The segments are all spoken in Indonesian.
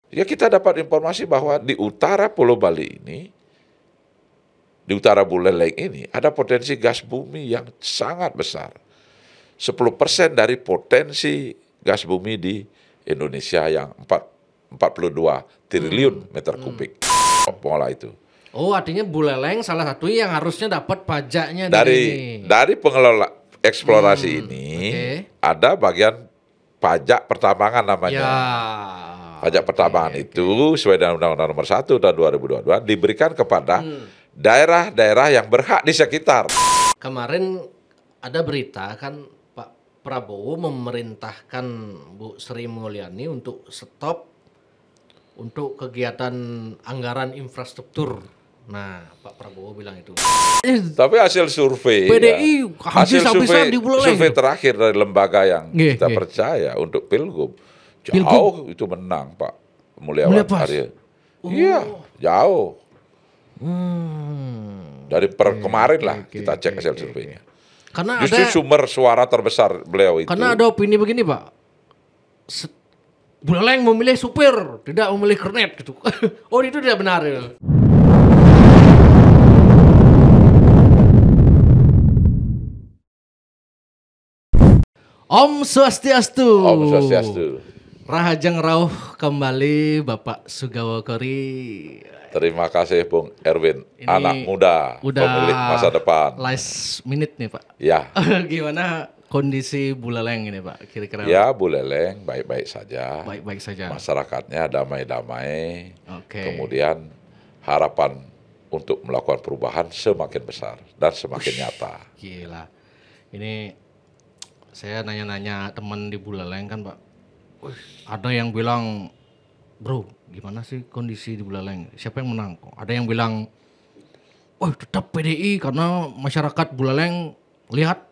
Ya kita dapat informasi bahwa di utara Pulau Bali ini, di utara Buleleng ini, ada potensi gas bumi yang sangat besar. 10% dari potensi gas bumi di Indonesia yang 42 triliun meter kubik. Pengolah itu. Oh, artinya Buleleng salah satu yang harusnya dapat pajaknya ini. Dari pengelola eksplorasi ini, ada bagian pajak pertambangan namanya. Ya. Pajak pertambangan itu sesuai dengan Undang-Undang Nomor 1 tahun 2022 diberikan kepada daerah-daerah yang berhak di sekitar. Kemarin ada berita kan Pak Prabowo memerintahkan Bu Sri Mulyani untuk stop untuk kegiatan anggaran infrastruktur. Nah, Pak Prabowo bilang itu. Tapi hasil survei PDI hasil survei gitu. terakhir dari lembaga yang kita percaya untuk Pilgub jauh itu menang Pak Mulyawan Arya. Iya, jauh. Dari kemarin lah kita cek hasil surveinya. Karena justru ada sumber suara terbesar beliau itu. Karena ada opini begini, Pak. Buleleng memilih supir, tidak memilih kernet gitu. Oh, itu tidak benar ya. Om Swastiastu. Om Swastiastu. Rahajeng Rauh kembali Bapak Sugawo Kori. Terima kasih Bung Erwin, ini anak muda, pemilik masa depan. Last minute nih Pak. Ya. Gimana kondisi Buleleng ini Pak? Kira-kira? Ya Buleleng baik-baik saja. Baik-baik saja. Masyarakatnya damai-damai. Oke. Kemudian harapan untuk melakukan perubahan semakin besar dan semakin nyata. Gila. Ini saya nanya-nanya teman di Buleleng kan Pak. Ada yang bilang, bro, gimana sih kondisi di Buleleng? Siapa yang menang? Ada yang bilang, tetap PDI karena masyarakat Buleleng lihat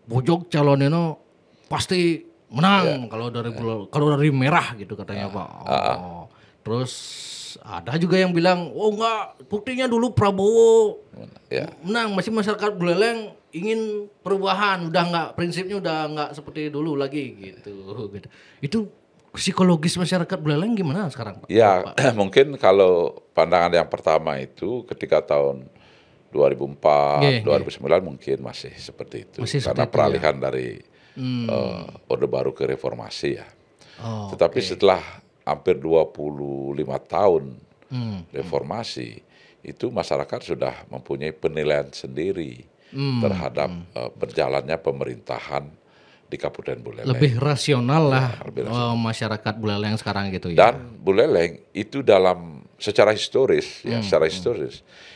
Bojog calonnya pasti menang kalau dari merah gitu katanya Pak. Terus ada juga yang bilang, enggak, buktinya dulu Prabowo menang, masih masyarakat Buleleng ingin perubahan, prinsipnya udah nggak seperti dulu lagi gitu. Itu psikologis masyarakat Buleleng gimana sekarang Pak? Ya, mungkin kalau pandangan yang pertama itu ketika tahun 2004, 2009 mungkin masih seperti itu. Karena peralihan dari Orde Baru ke Reformasi ya. Tetapi setelah hampir 25 tahun Reformasi, itu masyarakat sudah mempunyai penilaian sendiri terhadap berjalannya pemerintahan di Kabupaten Buleleng. Lebih rasional lah masyarakat Buleleng sekarang gitu ya. Dan Buleleng itu secara historis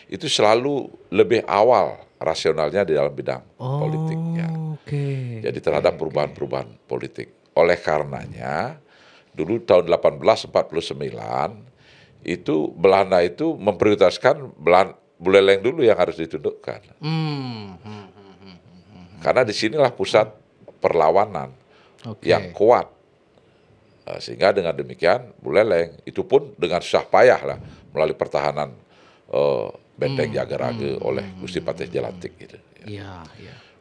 itu selalu lebih awal rasionalnya di dalam bidang politik ya. Jadi terhadap perubahan-perubahan politik. Oleh karenanya dulu tahun 1849 itu Belanda itu memprioritaskan Buleleng dulu yang harus ditundukkan. Karena disinilah pusat perlawanan yang kuat. Sehingga dengan demikian Buleleng itu pun dengan susah payah lah melalui pertahanan Benteng Jagarage oleh Gusti Patih Jelantik gitu.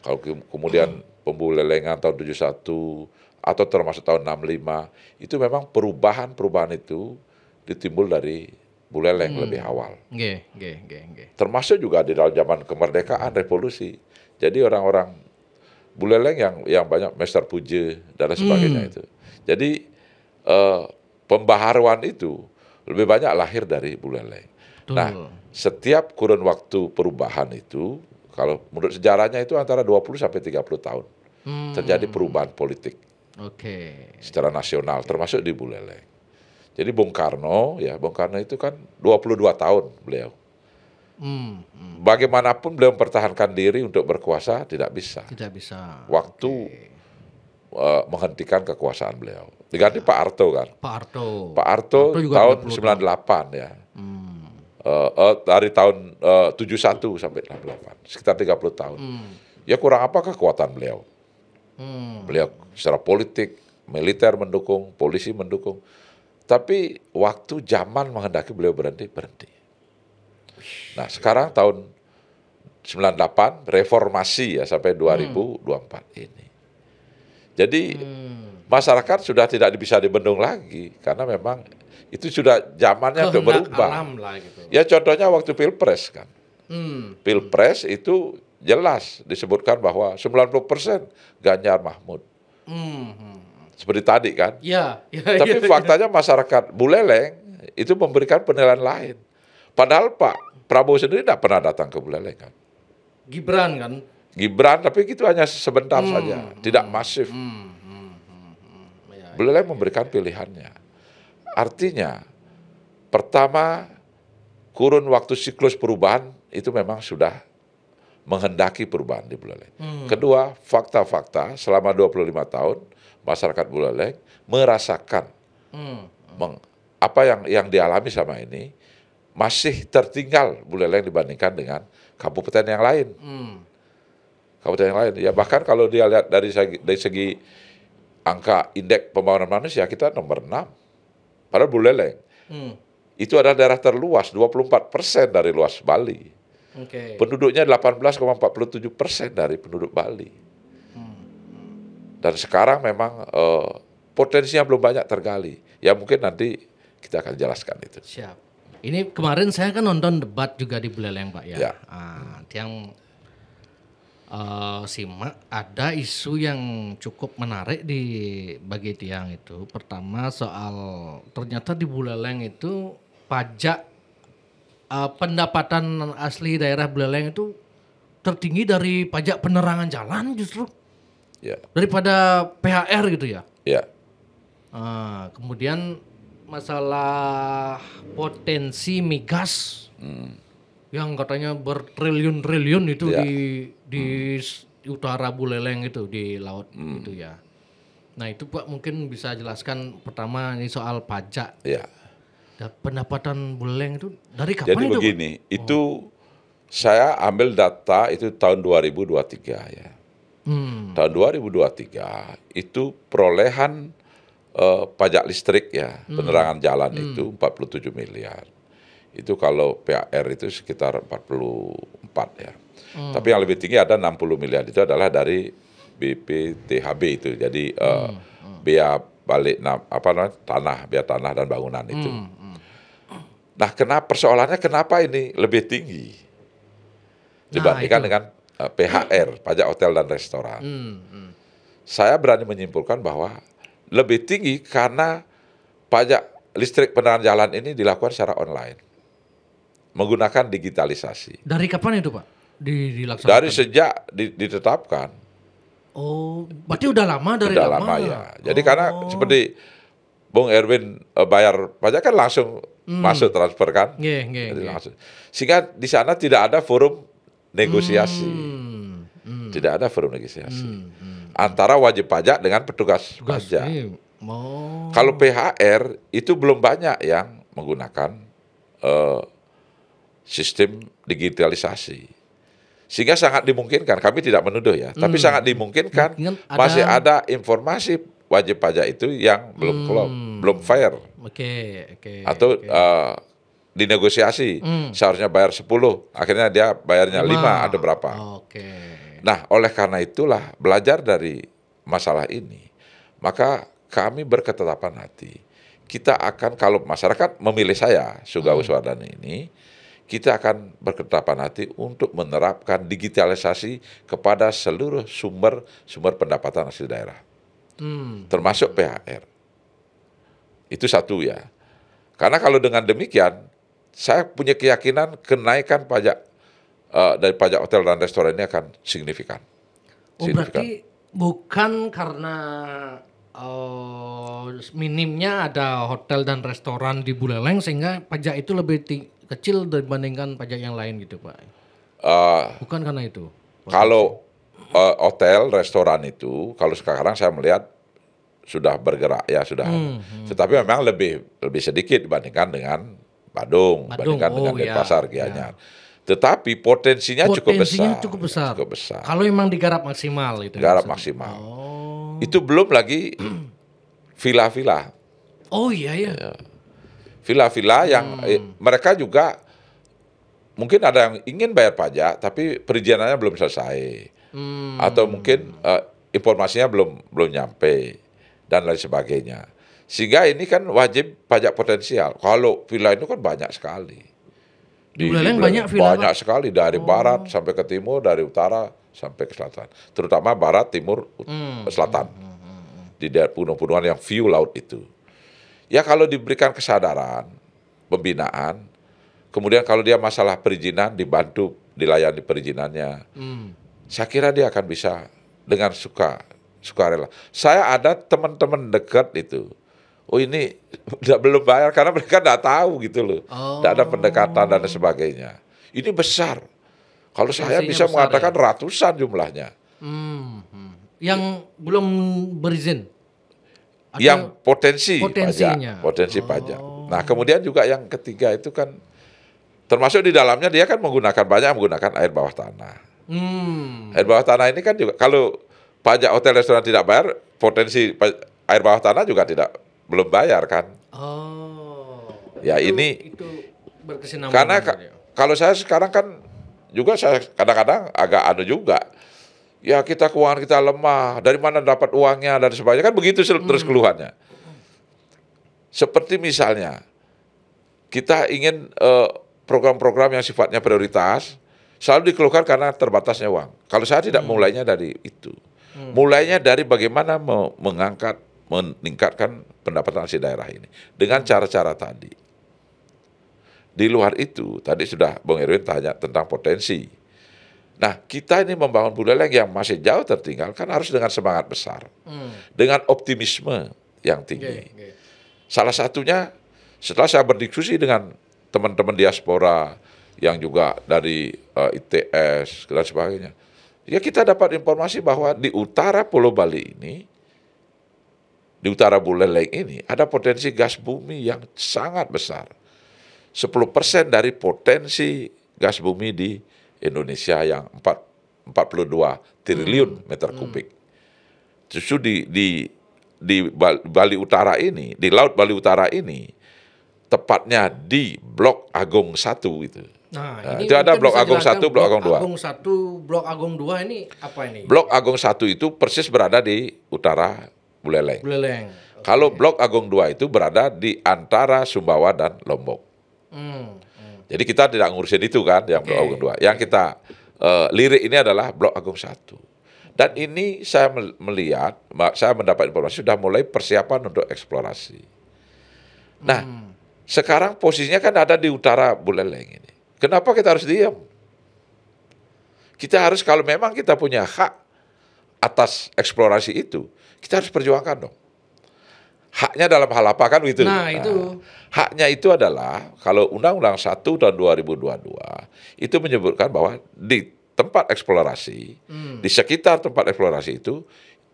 Kalau kemudian pembulelengan tahun 71 atau termasuk tahun 65 itu memang perubahan itu ditimbul dari Buleleng lebih awal. Termasuk juga di dalam zaman kemerdekaan revolusi. Jadi orang-orang Buleleng yang banyak Mester Puja dan sebagainya itu. Jadi pembaharuan itu lebih banyak lahir dari Buleleng. Nah, setiap kurun waktu perubahan itu, kalau menurut sejarahnya itu antara 20 sampai 30 tahun terjadi perubahan politik secara nasional, termasuk di Buleleng. Jadi Bung Karno itu kan 22 tahun beliau. Bagaimanapun beliau mempertahankan diri untuk berkuasa tidak bisa. Waktu menghentikan kekuasaan beliau. Diganti Pak Harto kan. Pak Harto tahun 98 ya. Dari tahun 71 sampai 68, sekitar 30 tahun. Ya kurang apa kekuatan beliau? Beliau secara politik, militer mendukung, polisi mendukung. Tapi waktu zaman menghendaki beliau berhenti. Nah sekarang tahun 98 reformasi ya sampai 2024 ini. Jadi masyarakat sudah tidak bisa dibendung lagi karena memang itu sudah zamannya untuk berubah. Alam lah gitu. Ya contohnya waktu Pilpres kan. Pilpres itu jelas disebutkan bahwa 90% Ganjar Mahfud. Seperti tadi kan. Ya, Tapi faktanya masyarakat Buleleng itu memberikan penilaian lain. Padahal Pak Prabowo sendiri tidak pernah datang ke Buleleng kan. Gibran kan. Gibran tapi itu hanya sebentar saja, tidak masif. Buleleng memberikan pilihannya. Artinya, pertama, kurun waktu siklus perubahan itu memang sudah menghendaki perubahan di Buleleng. Kedua, fakta-fakta selama 25 tahun, masyarakat Buleleng merasakan apa yang dialami sama ini, masih tertinggal Buleleng dibandingkan dengan kabupaten yang lain. Kabupaten yang lain, ya bahkan kalau dia lihat dari segi angka indeks pembangunan manusia, kita nomor 6. Padahal Buleleng itu adalah daerah terluas, 24% dari luas Bali. Penduduknya 18,47% dari penduduk Bali. Dan sekarang memang potensinya belum banyak tergali. Ya mungkin nanti kita akan jelaskan itu. Siap. Ini kemarin saya kan nonton debat juga di Buleleng Pak ya. Yang simak ada isu yang cukup menarik bagi tiang itu. Pertama soal ternyata di Buleleng itu pajak pendapatan asli daerah Buleleng itu tertinggi dari pajak penerangan jalan justru. Daripada PHR gitu ya. Kemudian masalah potensi migas yang katanya bertriliun-triliun itu di utara Buleleng itu di laut itu ya. Nah itu Pak mungkin bisa jelaskan pertama ini soal pajak. Pendapatan Buleleng itu dari kapan itu? Jadi begini, itu saya ambil data itu tahun 2023 ya. Tahun 2023 itu perolehan pajak listrik ya, penerangan jalan itu 47 miliar. Itu kalau PAR itu sekitar 44 ya. Tapi yang lebih tinggi ada 60 miliar itu adalah dari BPTHB itu. Jadi biaya balik biaya tanah dan bangunan itu. Nah, persoalannya kenapa ini lebih tinggi dibandingkan dengan PHR, pajak hotel dan restoran? Saya berani menyimpulkan bahwa lebih tinggi karena pajak listrik penerangan jalan ini dilakukan secara online, menggunakan digitalisasi. Dari kapan itu Pak dilaksanakan? Dari sejak ditetapkan. Oh, berarti udah lama dari udah lama ya. Jadi karena seperti Bung Erwin bayar pajak kan langsung masuk transfer kan. Langsung. Sehingga di sana tidak ada forum negosiasi. Tidak ada forum negosiasi. Antara wajib pajak dengan petugas pajak. Kalau PHR itu belum banyak yang menggunakan sistem digitalisasi. Sehingga sangat dimungkinkan, kami tidak menuduh ya, tapi sangat dimungkinkan masih ada informasi wajib pajak itu yang belum fair. Atau dinegosiasi, seharusnya bayar 10, akhirnya dia bayarnya 5 atau berapa. Nah, oleh karena itulah belajar dari masalah ini, maka kami berketetapan hati, kita akan kalau masyarakat memilih saya, Sugeng Wiswardana ini, kita akan berketetapan hati untuk menerapkan digitalisasi kepada seluruh sumber pendapatan asli daerah, termasuk PHR. Itu satu ya. Karena kalau dengan demikian, saya punya keyakinan kenaikan pajak dari pajak hotel dan restoran ini akan signifikan. Berarti bukan karena minimnya ada hotel dan restoran di Buleleng sehingga pajak itu lebih kecil dibandingkan pajak yang lain gitu Pak? Bukan karena itu? Kalau hotel, restoran itu, kalau sekarang saya melihat sudah bergerak ya sudah. Tetapi memang lebih sedikit dibandingkan dengan Badung dibandingkan dengan Denpasar, Gianyar. Tetapi potensinya cukup besar. Kalau memang digarap maksimal itu. Garap maksimal. Itu belum lagi villa-villa. Oh iya. Villa-villa yang mereka juga mungkin ada yang ingin bayar pajak tapi perizinannya belum selesai. Atau mungkin informasinya belum nyampe dan lain sebagainya. Sehingga ini kan wajib pajak potensial. Kalau villa itu kan banyak sekali. Di Buleleng banyak villa, banyak sekali dari barat sampai ke timur, dari utara sampai ke selatan. Terutama barat, timur, selatan. Di daerah pegunungan yang view laut itu. Ya kalau diberikan kesadaran, pembinaan, kemudian kalau dia masalah perizinan dibantu, dilayani perizinannya. Saya kira dia akan bisa dengan sukarela. Saya ada teman-teman dekat itu. Oh ini belum bayar karena mereka nggak tahu gitu loh. Nggak ada pendekatan dan sebagainya. Ini besar. Kalau saya bisa mengatakan ratusan jumlahnya. Yang belum berizin? Yang potensi pajak. Nah kemudian juga yang ketiga itu kan termasuk di dalamnya dia kan banyak menggunakan air bawah tanah. Air bawah tanah ini kan juga kalau pajak hotel restoran tidak bayar, potensi air bawah tanah juga belum bayar kan. Ya itu berkesinambungan. Karena kalau saya sekarang kan juga saya kadang-kadang agak juga. Ya keuangan kita lemah, dari mana dapat uangnya dan sebagainya kan begitu terus keluhannya. Seperti misalnya kita ingin program-program yang sifatnya prioritas selalu dikeluhkan karena terbatasnya uang. Kalau saya tidak mulainya dari itu. Mulainya dari bagaimana meningkatkan pendapatan si daerah ini dengan cara-cara tadi. Di luar itu, tadi sudah Bung Erwin tanya tentang potensi. Nah, kita ini membangun Buleleng yang masih jauh tertinggal kan harus dengan semangat besar. Dengan optimisme yang tinggi. Salah satunya, setelah saya berdiskusi dengan teman-teman diaspora yang juga dari ITS dan sebagainya, ya kita dapat informasi bahwa di utara Pulau Bali ini, di utara Buleleng ini, ada potensi gas bumi yang sangat besar. 10% dari potensi gas bumi di Indonesia yang 42 triliun meter kubik. Justru di Bali Utara ini, di Laut Bali Utara ini, tepatnya di Blok Agung 1 itu. Nah, itu ada Blok Agung 1, Blok Agung 2. Agung 1, Blok Agung 2 ini apa ini? Blok Agung 1 itu persis berada di utara Buleleng. Kalau Blok Agung 2 itu berada di antara Sumbawa dan Lombok. Jadi kita tidak ngurusin itu kan, yang Blok Agung 2. Yang kita lirik ini adalah Blok Agung 1. Dan ini saya melihat, saya mendapat informasi sudah mulai persiapan untuk eksplorasi. Nah, sekarang posisinya kan ada di utara Buleleng ini. Kenapa kita harus diam? Kita harus, kalau memang kita punya hak atas eksplorasi itu, kita harus perjuangkan dong. Haknya dalam hal apa kan gitu. Nah, itu. Haknya itu adalah kalau Undang-Undang 1 tahun 2022 itu menyebutkan bahwa di tempat eksplorasi, di sekitar tempat eksplorasi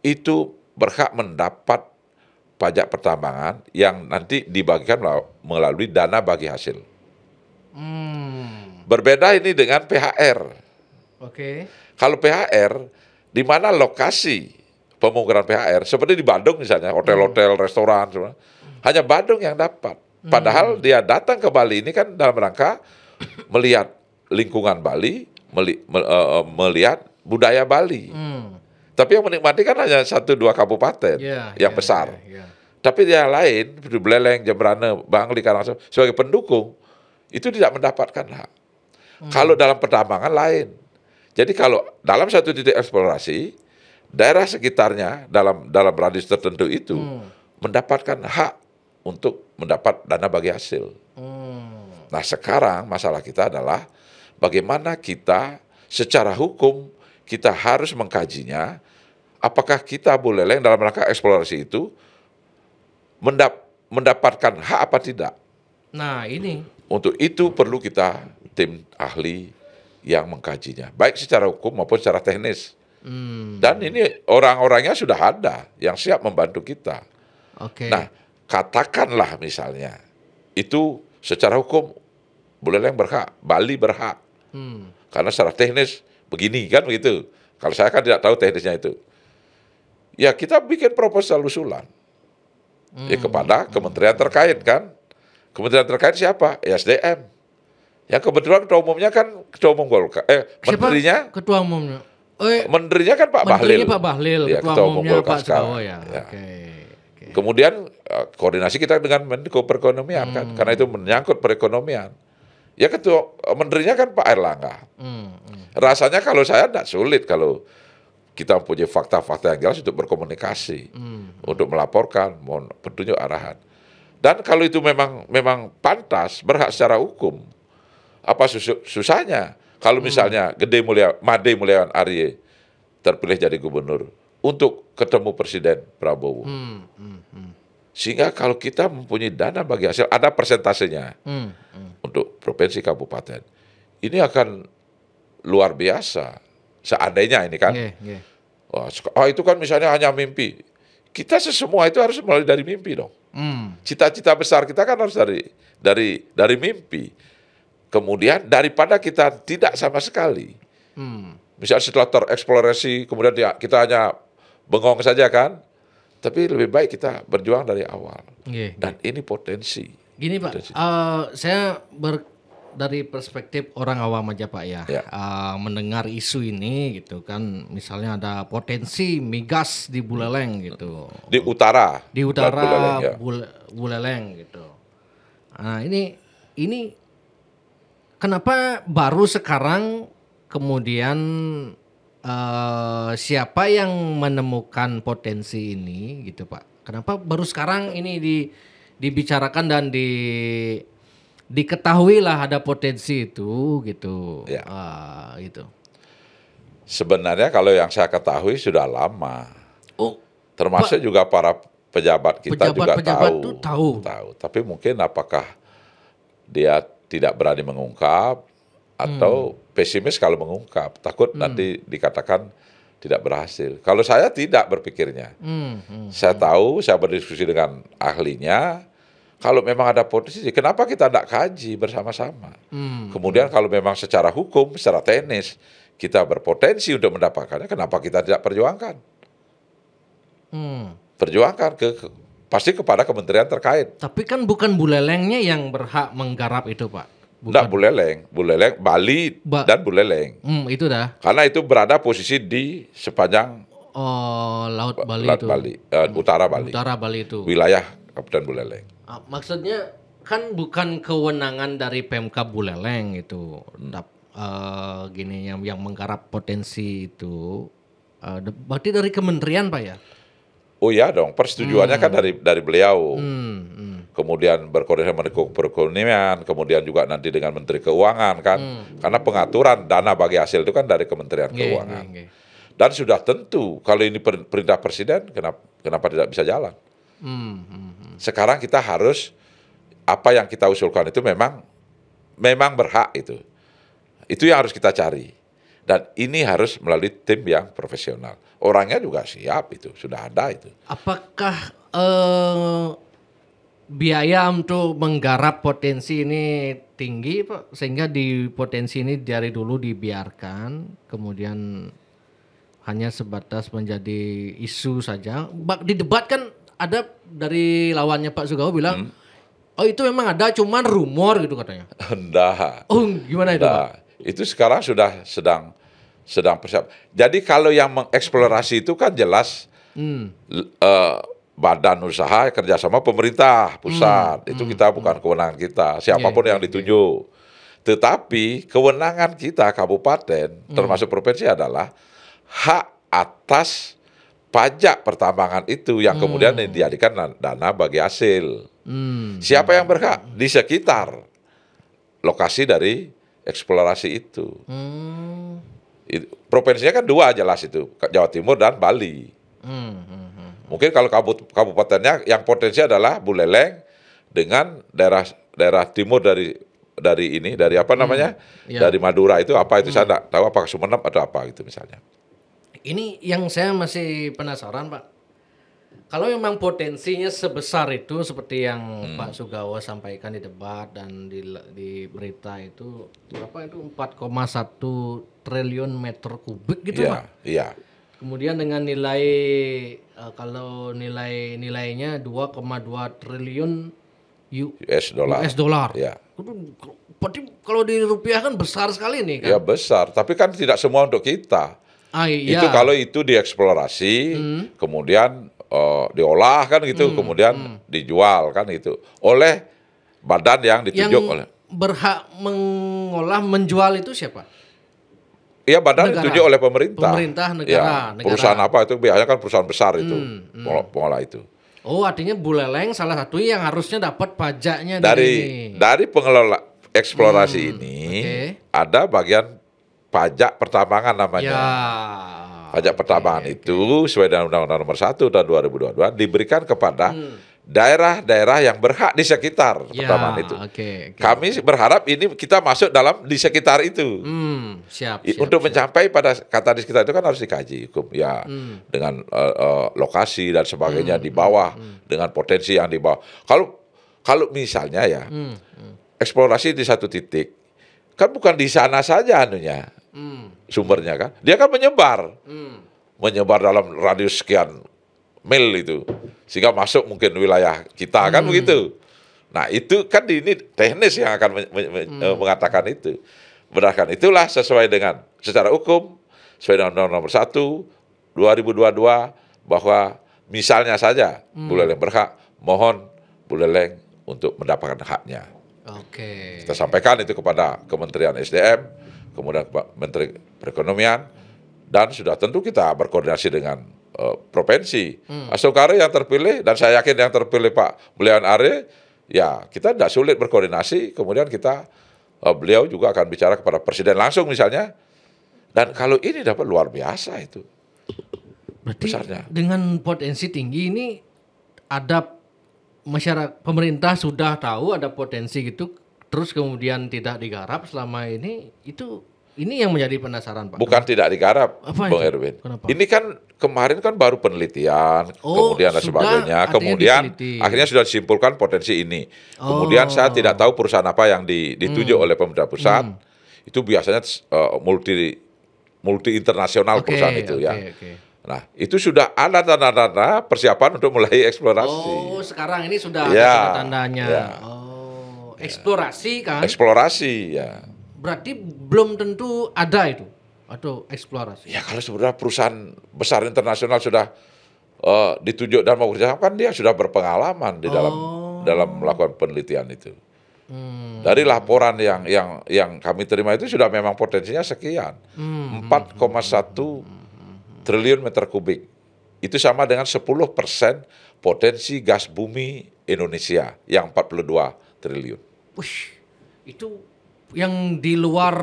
itu berhak mendapat pajak pertambangan yang nanti dibagikan melalui dana bagi hasil. Berbeda ini dengan PHR. Kalau PHR, di mana lokasi pemungkuran PHR, seperti di Bandung misalnya, hotel-hotel, restoran, hanya Bandung yang dapat. Padahal dia datang ke Bali ini kan dalam rangka melihat lingkungan Bali, melihat budaya Bali. Tapi yang menikmati kan hanya 1-2 kabupaten yang besar. Tapi yang lain, Buleleng, Jembrane, Bangli, Karangsem, sebagai pendukung, itu tidak mendapatkan hak. Kalau dalam pertambangan lain. Jadi kalau dalam satu titik eksplorasi, daerah sekitarnya dalam radius tertentu itu mendapatkan hak untuk mendapat dana bagi hasil. Nah sekarang masalah kita adalah bagaimana kita secara hukum kita harus mengkajinya, apakah kita Buleleng dalam rangka eksplorasi itu mendapatkan hak apa tidak. Nah ini. Untuk itu perlu kita tim ahli yang mengkajinya, baik secara hukum maupun secara teknis. Dan ini orang-orangnya sudah ada yang siap membantu kita. Nah, katakanlah misalnya itu secara hukum Buleleng berhak, Bali berhak. Karena secara teknis begini kan begitu. Kalau saya kan tidak tahu teknisnya itu. Ya kita bikin proposal usulan kepada kementerian terkait kan. Kementerian terkait siapa? SDM. Yang kebetulan ketua umumnya kan ketua umum Golkar. Menterinya ketua umumnya Menterinya kan Pak Bahlil. Menterinya Pak Bahlil, Ya, Ketua Umumnya Pak Sugawo ya. Ya. Oke. Kemudian koordinasi kita dengan Menko Perekonomian kan, karena itu menyangkut perekonomian. Ya ketua menterinya kan Pak Erlangga. Rasanya kalau saya tidak sulit kalau kita mempunyai fakta-fakta yang jelas untuk berkomunikasi, untuk melaporkan, mohon petunjuk arahan. Dan kalau itu memang pantas, berhak secara hukum, apa susahnya? Kalau misalnya Made Mulyawan Arye terpilih jadi gubernur untuk ketemu Presiden Prabowo. Sehingga kalau kita mempunyai dana bagi hasil, ada persentasenya untuk provinsi kabupaten. Ini akan luar biasa. Seandainya ini kan. Itu kan misalnya hanya mimpi. Kita semua itu harus mulai dari mimpi dong. Cita-cita besar kita kan harus dari mimpi. Kemudian daripada kita tidak sama sekali. Misalnya setelah tereksplorasi, kemudian kita hanya bengong saja kan. Tapi lebih baik kita berjuang dari awal. Dan ini potensi. Gini Pak, saya dari perspektif orang awam aja Pak ya. Mendengar isu ini gitu kan. Misalnya ada potensi migas di Buleleng gitu. Di utara. Di utara Buleleng, ya. Buleleng gitu. Nah ini kenapa baru sekarang kemudian siapa yang menemukan potensi ini gitu Pak? Kenapa baru sekarang ini dibicarakan dan diketahui lah ada potensi itu gitu? Ya. Gitu. Sebenarnya kalau yang saya ketahui sudah lama. Termasuk juga para pejabat kita juga tahu. Tapi mungkin apakah dia tidak berani mengungkap atau pesimis kalau mengungkap, takut nanti dikatakan tidak berhasil. Kalau saya tidak berpikirnya. Saya tahu, saya berdiskusi dengan ahlinya, kalau memang ada potensi, kenapa kita tidak kaji bersama-sama? Kemudian kalau memang secara hukum, secara teknis, kita berpotensi untuk mendapatkannya, kenapa kita tidak perjuangkan? Perjuangkan pasti kepada kementerian terkait. Tapi kan bukan Bulelengnya yang berhak menggarap itu Pak. Enggak, Buleleng, Bali dan Buleleng. Itu dah. Karena itu berada posisi di sepanjang Laut Bali itu. Utara Bali. Utara Bali itu. Wilayah Kabupaten Buleleng. Maksudnya kan bukan kewenangan dari Pemkab Buleleng itu. Gini yang menggarap potensi itu. Berarti dari kementerian Pak ya? Oh ya dong, persetujuannya kan dari beliau. Kemudian berkoordinasi dengan Menko Perekonomian, kemudian juga nanti dengan Menteri Keuangan kan. Karena pengaturan dana bagi hasil itu kan dari Kementerian Keuangan. Dan sudah tentu kalau ini perintah Presiden, kenapa tidak bisa jalan? Sekarang kita harus, apa yang kita usulkan itu memang berhak itu. Itu yang harus kita cari. Dan ini harus melalui tim yang profesional. Orangnya juga siap itu, sudah ada itu. Apakah biaya untuk menggarap potensi ini tinggi Pak? Sehingga di potensi ini dari dulu dibiarkan, kemudian hanya sebatas menjadi isu saja. Di debat kan ada dari lawannya Pak Sugawo bilang, itu memang ada, cuman rumor gitu katanya. Enggak. Gimana itu Pak? Itu sekarang sudah sedang persiapan. Jadi kalau yang mengeksplorasi itu kan jelas badan usaha kerjasama pemerintah pusat. Itu kita bukan kewenangan kita. Siapapun yang ditunjuk. Tetapi kewenangan kita kabupaten termasuk provinsi adalah hak atas pajak pertambangan itu yang kemudian dijadikan dana bagi hasil. Siapa yang berhak? Di sekitar lokasi dari eksplorasi itu. Provinsinya kan dua jelas itu, Jawa Timur dan Bali. Mungkin kalau kabupatennya yang potensi adalah Buleleng dengan daerah timur dari apa namanya? Dari Madura itu apa itu saya tidak tahu, apakah Sumeneb atau apa gitu misalnya. Ini yang saya masih penasaran Pak. Kalau memang potensinya sebesar itu seperti yang Pak Sugawo sampaikan di debat dan di berita itu berapa itu 4,1 triliun meter kubik gitu Pak. Iya. Kemudian dengan nilai kalau nilainya 2,2 triliun US dollar. Ya. Berarti kalau di rupiah kan besar sekali nih kan. Ya besar, tapi kan tidak semua untuk kita. Itu kalau itu dieksplorasi, kemudian diolah kan gitu, kemudian dijual kan gitu oleh badan yang ditunjuk oleh. Berhak mengolah, menjual itu siapa? Iya, badan ditunjuk oleh pemerintah. Pemerintah negara. Perusahaan apa itu biasanya kan perusahaan besar itu pengolah itu. Oh, artinya Buleleng salah satu yang harusnya dapat pajaknya dari pengelola eksplorasi ini ada bagian pajak pertambangan namanya. Pajak pertambangan itu sesuai dengan Undang-Undang Nomor 1 tahun 2022 diberikan kepada daerah-daerah yang berhak di sekitar pertambangan itu. Kami berharap ini kita masuk di sekitar itu. Untuk mencapai pada kata di sekitar itu kan harus dikaji hukum ya, dengan lokasi dan sebagainya di bawah, dengan potensi yang di bawah. Kalau misalnya ya eksplorasi di satu titik kan bukan di sana saja anunya. Sumbernya kan, dia kan menyebar dalam radius sekian mil itu, sehingga masuk mungkin wilayah kita kan begitu. Nah itu kan ini teknis yang akan mengatakan itu. Berdasarkan itulah sesuai dengan secara hukum, sesuai dengan Undang-Undang Nomor 1 2022 bahwa misalnya saja Buleleng berhak, mohon Buleleng untuk mendapatkan haknya. Kita sampaikan itu kepada Kementerian SDM, kemudian Menteri Perekonomian, dan sudah tentu kita berkoordinasi dengan provinsi. Asokare yang terpilih, dan saya yakin yang terpilih Pak Belian Are, ya kita tidak sulit berkoordinasi, kemudian beliau juga akan bicara kepada Presiden langsung misalnya, dan kalau ini dapat luar biasa itu. Berarti besarnya. Dengan potensi tinggi ini ada masyarakat, pemerintah sudah tahu ada potensi gitu, terus kemudian tidak digarap selama ini, ini yang menjadi penasaran Pak. Bukan tidak digarap, Bang Erwin. Kenapa? Ini kan kemarin kan baru penelitian, kemudian dan sebagainya, kemudian akhirnya sudah disimpulkan potensi ini. Kemudian saya tidak tahu perusahaan apa yang ditunjuk oleh pemerintah pusat. Itu biasanya multi internasional perusahaan itu ya. Nah, itu sudah ada tanda-tanda persiapan untuk mulai eksplorasi. Oh, sekarang ini sudah ada tanda-tandanya. Eksplorasi kan? Eksplorasi, ya. Berarti belum tentu ada itu, atau eksplorasi? Ya, kalau sebenarnya perusahaan besar internasional sudah ditunjuk dan mau kerjasama, kan dia sudah berpengalaman di dalam melakukan penelitian itu. Dari laporan yang kami terima itu sudah memang potensinya sekian. 4,1 triliun meter kubik. Itu sama dengan 10% potensi gas bumi Indonesia yang 42 triliun. Wih, itu yang di luar,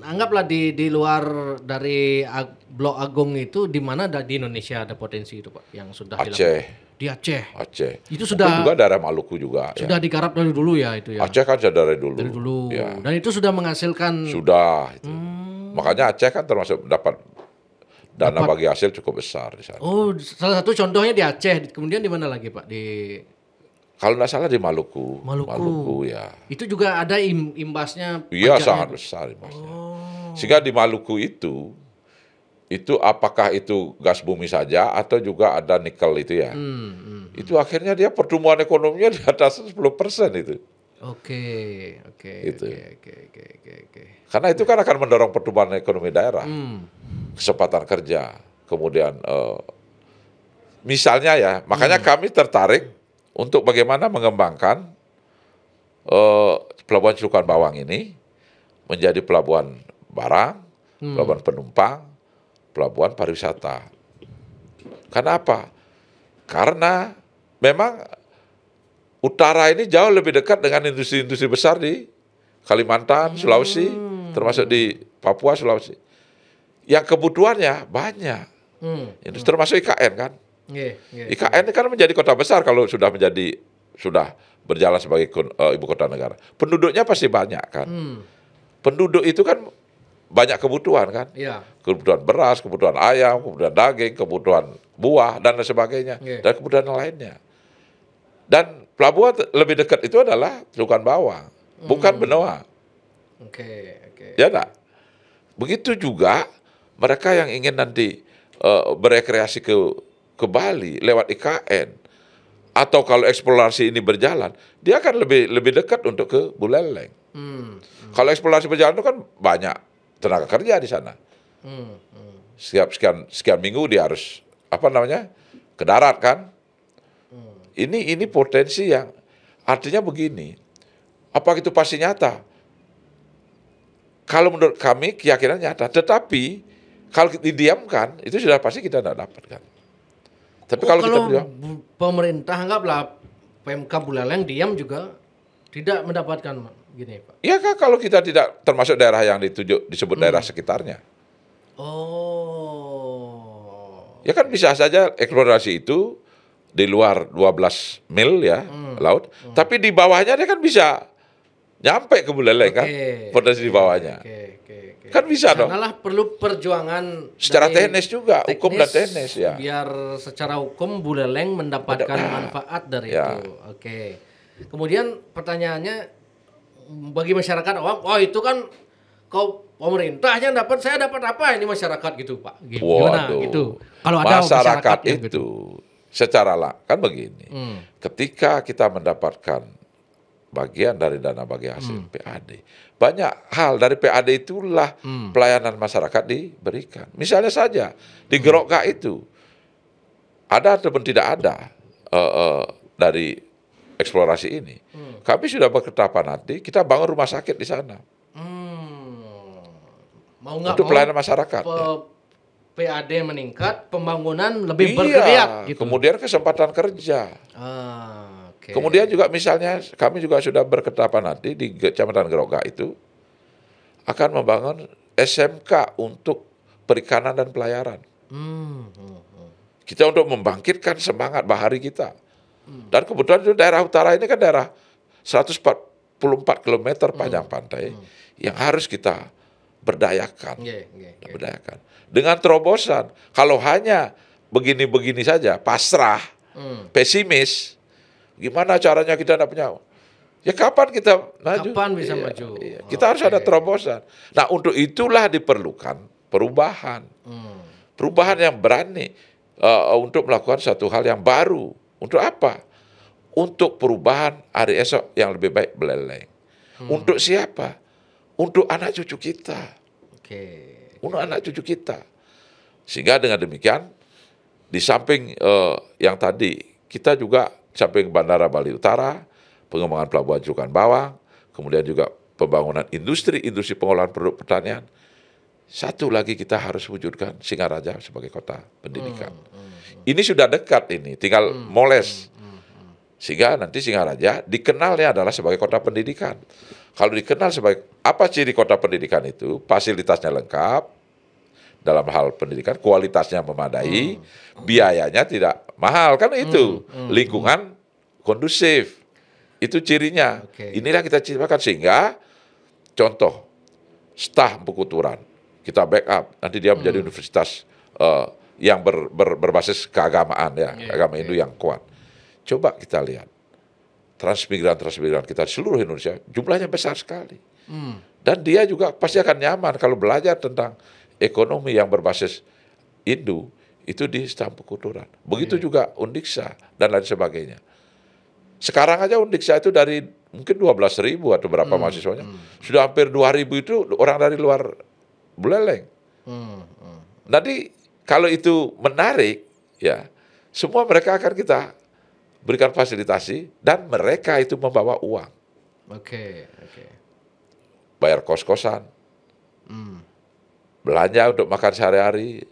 anggaplah di luar dari Blok Agung itu, di mana di Indonesia ada potensi itu Pak, yang sudah Aceh. Di Aceh. Itu sudah juga daerah Maluku juga. Sudah digarap dari dulu ya itu ya. Aceh kan sudah dari dulu. Dari dulu. Ya. Dan itu sudah menghasilkan. Sudah. Itu. Makanya Aceh kan termasuk dapat dana bagi hasil cukup besar di sana. Oh, salah satu contohnya di Aceh. Kemudian di mana lagi Pak? Kalau tidak salah di Maluku. Maluku ya. Itu juga ada imbasnya. Iya, sangat besar imbasnya. Sehingga di Maluku itu apakah itu gas bumi saja atau juga ada nikel itu ya. Itu akhirnya dia pertumbuhan ekonominya di atas 10% itu. Oke. Karena itu kan akan mendorong pertumbuhan ekonomi daerah. Kesempatan kerja. Kemudian misalnya ya, makanya kami tertarik untuk bagaimana mengembangkan pelabuhan Celukan Bawang ini menjadi pelabuhan barang, pelabuhan penumpang, pelabuhan pariwisata. Karena apa? Karena memang utara ini jauh lebih dekat dengan industri-industri besar di Kalimantan, Sulawesi, termasuk di Papua, Sulawesi. Yang kebutuhannya banyak. Termasuk IKN kan. IKN kan menjadi kota besar kalau sudah berjalan sebagai ibu kota negara. Penduduknya pasti banyak kan. Penduduk itu kan banyak kebutuhan kan. Kebutuhan beras, kebutuhan ayam, kebutuhan daging, kebutuhan buah dan lain sebagainya. Dan kebutuhan lainnya. Dan pelabuhan lebih dekat itu adalah Celukan Bawang, bukan Benoa. Ya enggak? Begitu juga mereka yang ingin nanti berekreasi ke Bali lewat IKN, atau kalau eksplorasi ini berjalan, dia akan lebih dekat untuk ke Buleleng. Kalau eksplorasi berjalan itu kan banyak tenaga kerja di sana. Setiap sekian minggu dia harus ke darat kan. Ini potensi yang artinya begini. Apa itu pasti nyata? Kalau menurut kami keyakinan nyata. Tetapi kalau didiamkan itu sudah pasti kita tidak dapatkan. Tapi kalau kita pemerintah anggaplah PMK Buleleng diam juga tidak mendapatkan gini Pak. Ya kan kalau kita tidak termasuk daerah yang disebut daerah sekitarnya. Oh. Ya kan bisa saja eksplorasi itu di luar 12 mil ya laut, tapi di bawahnya dia kan bisa nyampe ke Buleleng kan, potensi di bawahnya. Kan bisa dong. Sanalah perlu perjuangan secara teknis juga, hukum dan teknis ya. Biar secara hukum Buleleng mendapatkan manfaat dari itu. Oke. Kemudian pertanyaannya bagi masyarakat awam, itu kan kau pemerintahnya dapat, saya dapat apa ini masyarakat gitu Pak? Gimana gitu? Kalau ada masyarakat itu secara kan begini, ketika kita mendapatkan bagian dari dana bagi hasil PAD, banyak hal dari PAD itulah pelayanan masyarakat diberikan. Misalnya saja di Gerokga itu ada ataupun tidak ada dari eksplorasi ini, kami sudah berketetapan nanti kita bangun rumah sakit di sana. Untuk pelayanan masyarakat. PAD meningkat, pembangunan lebih bergeliat. Gitu. Kemudian kesempatan kerja. Kemudian juga misalnya kami juga sudah berketetapan nanti di Kecamatan Gerokga itu akan membangun SMK untuk perikanan dan pelayaran. Kita untuk membangkitkan semangat bahari kita. Dan kebetulan itu daerah utara ini kan daerah 144 km panjang pantai yang harus kita berdayakan. Berdayakan. Dengan terobosan, kalau hanya begini-begini saja, pasrah, pesimis, gimana caranya kita tidak punya? Ya kapan kita maju? Kapan bisa maju? Kita harus ada terobosan. Nah untuk itulah diperlukan perubahan. Perubahan yang berani untuk melakukan satu hal yang baru. Untuk apa? Untuk perubahan hari esok yang lebih baik Buleleng. Untuk siapa? Untuk anak cucu kita. Untuk anak cucu kita. Sehingga dengan demikian, di samping yang tadi, kita juga samping Bandara Bali Utara, pengembangan pelabuhan Cukan Bawang, kemudian juga pembangunan industri pengolahan produk pertanian. Satu lagi kita harus wujudkan Singaraja sebagai kota pendidikan. Ini sudah dekat ini, tinggal moles. Sehingga nanti Singaraja dikenalnya adalah sebagai kota pendidikan. Kalau dikenal sebagai apa ciri kota pendidikan itu? Fasilitasnya lengkap dalam hal pendidikan, kualitasnya memadai, biayanya tidak mahal kan itu. Lingkungan kondusif. Itu cirinya. Inilah kita ciptakan sehingga contoh staf Empukuturan kita backup nanti dia menjadi universitas yang berbasis keagamaan ya, agama Hindu yang kuat. Coba kita lihat transmigran kita di seluruh Indonesia jumlahnya besar sekali. Dan dia juga pasti akan nyaman kalau belajar tentang ekonomi yang berbasis Hindu itu di staf Empukuturan. Begitu juga Undiksa dan lain sebagainya. Sekarang aja Undiksa itu dari mungkin 12.000 atau berapa mahasiswanya. Sudah hampir 2.000 itu orang dari luar Buleleng. Nanti kalau itu menarik, ya semua mereka akan kita berikan fasilitasi dan mereka itu membawa uang. Bayar kos-kosan, belanja untuk makan sehari-hari,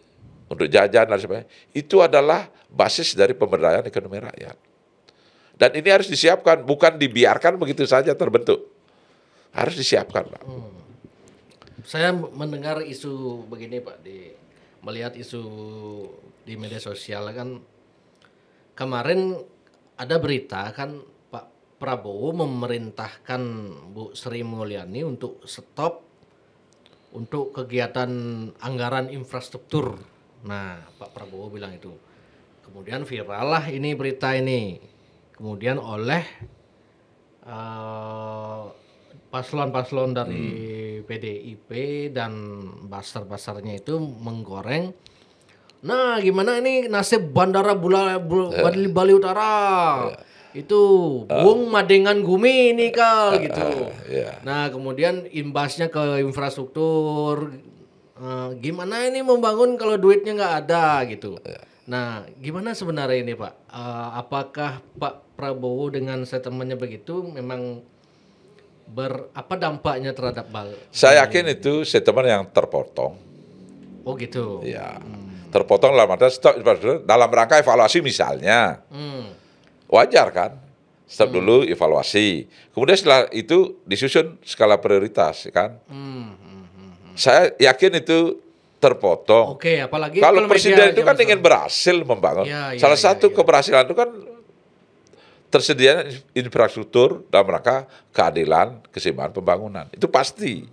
untuk jajan dan sebagainya. Itu adalah basis dari pemberdayaan ekonomi rakyat. Dan ini harus disiapkan, bukan dibiarkan begitu saja terbentuk. Harus disiapkan, Pak. Saya mendengar isu begini, Pak, melihat isu di media sosial kan kemarin ada berita kan Pak Prabowo memerintahkan Bu Sri Mulyani untuk stop untuk kegiatan anggaran infrastruktur. Nah, Pak Prabowo bilang itu. Kemudian viral lah ini berita ini. Kemudian oleh paslon-paslon dari PDIP dan basar-basarnya itu menggoreng. Nah, gimana ini nasib Bandara Bali Utara? Itu Bung Madengan Gumi ini gitu. Nah, kemudian imbasnya ke infrastruktur Gimana ini membangun kalau duitnya nggak ada gitu. Nah, gimana sebenarnya ini Pak? Apakah Pak Prabowo dengan statementnya begitu memang apa dampaknya terhadap Saya yakin itu statement yang terpotong. Oh gitu. Ya, terpotong dalam rangka evaluasi misalnya. Wajar kan? Stop dulu evaluasi. Kemudian setelah itu disusun skala prioritas kan. Saya yakin itu terpotong. Oke, apalagi kalau presiden itu kan zaman ingin berhasil membangun. Ya, Salah satu keberhasilan itu kan tersedia infrastruktur dalam rangka keadilan, keseimbangan pembangunan. Itu pasti.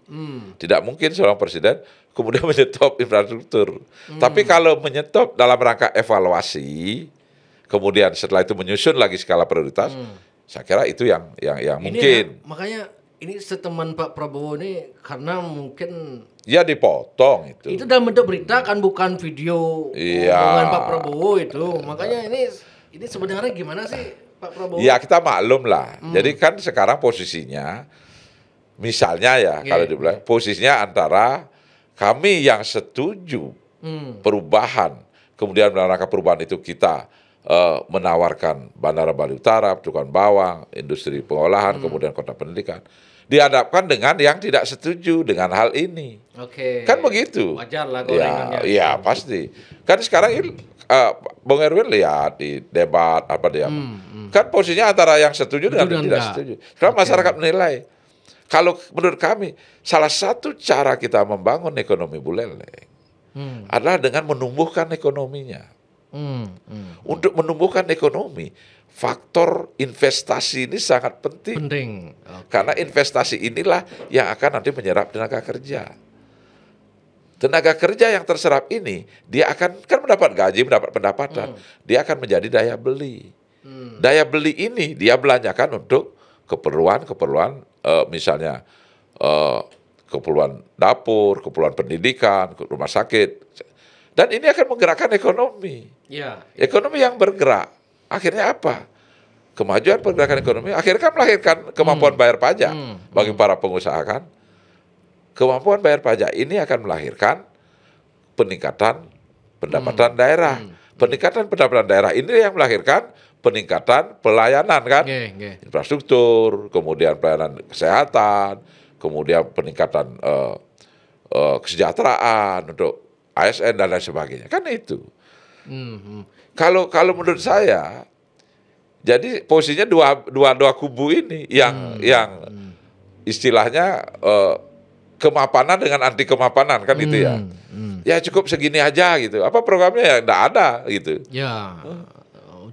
Tidak mungkin seorang presiden kemudian menyetop infrastruktur. Tapi kalau menyetop dalam rangka evaluasi, kemudian setelah itu menyusun lagi skala prioritas, saya kira itu yang mungkin. Makanya ini statement Pak Prabowo ini karena mungkin ya dipotong itu. Itu dalam bentuk berita kan, bukan video omongan Pak Prabowo itu. Makanya ini sebenarnya gimana sih Pak Prabowo? Ya kita maklum lah. Jadi kan sekarang posisinya, misalnya ya kalau dibilang posisinya antara kami yang setuju perubahan, kemudian dalam rangka perubahan itu kita menawarkan Bandara Bali Utara, Tukan Bawang, industri pengolahan, kemudian kota pendidikan, dihadapkan dengan yang tidak setuju dengan hal ini. Oke. Kan begitu. Wajar lah gorengannya. Ya pasti. Kan sekarang ini Bung Erwin lihat di debat apa dia. Kan posisinya antara yang setuju dengan yang tidak setuju. Sekarang masyarakat menilai. Kalau menurut kami, salah satu cara kita membangun ekonomi Buleleng adalah dengan menumbuhkan ekonominya. Untuk menumbuhkan ekonomi, faktor investasi ini sangat penting. Karena investasi inilah yang akan nanti menyerap tenaga kerja. Tenaga kerja yang terserap ini, dia akan kan mendapat gaji, mendapat pendapatan. Dia akan menjadi daya beli. Daya beli ini dia belanjakan untuk keperluan misalnya keperluan dapur, keperluan pendidikan, rumah sakit. Dan ini akan menggerakkan ekonomi. Ekonomi yang bergerak. Akhirnya apa? Kemajuan pergerakan ekonomi akhirnya kan melahirkan kemampuan bayar pajak bagi para pengusaha kan. Kemampuan bayar pajak ini akan melahirkan peningkatan pendapatan daerah. Peningkatan pendapatan daerah ini yang melahirkan peningkatan pelayanan kan. Infrastruktur, kemudian pelayanan kesehatan, kemudian peningkatan kesejahteraan untuk ASN dan lain sebagainya. Kan itu. Kalau menurut saya, jadi posisinya dua kubu ini yang istilahnya kemapanan dengan anti kemapanan kan gitu ya. Ya cukup segini aja gitu. Apa programnya ya enggak ada gitu. Ya.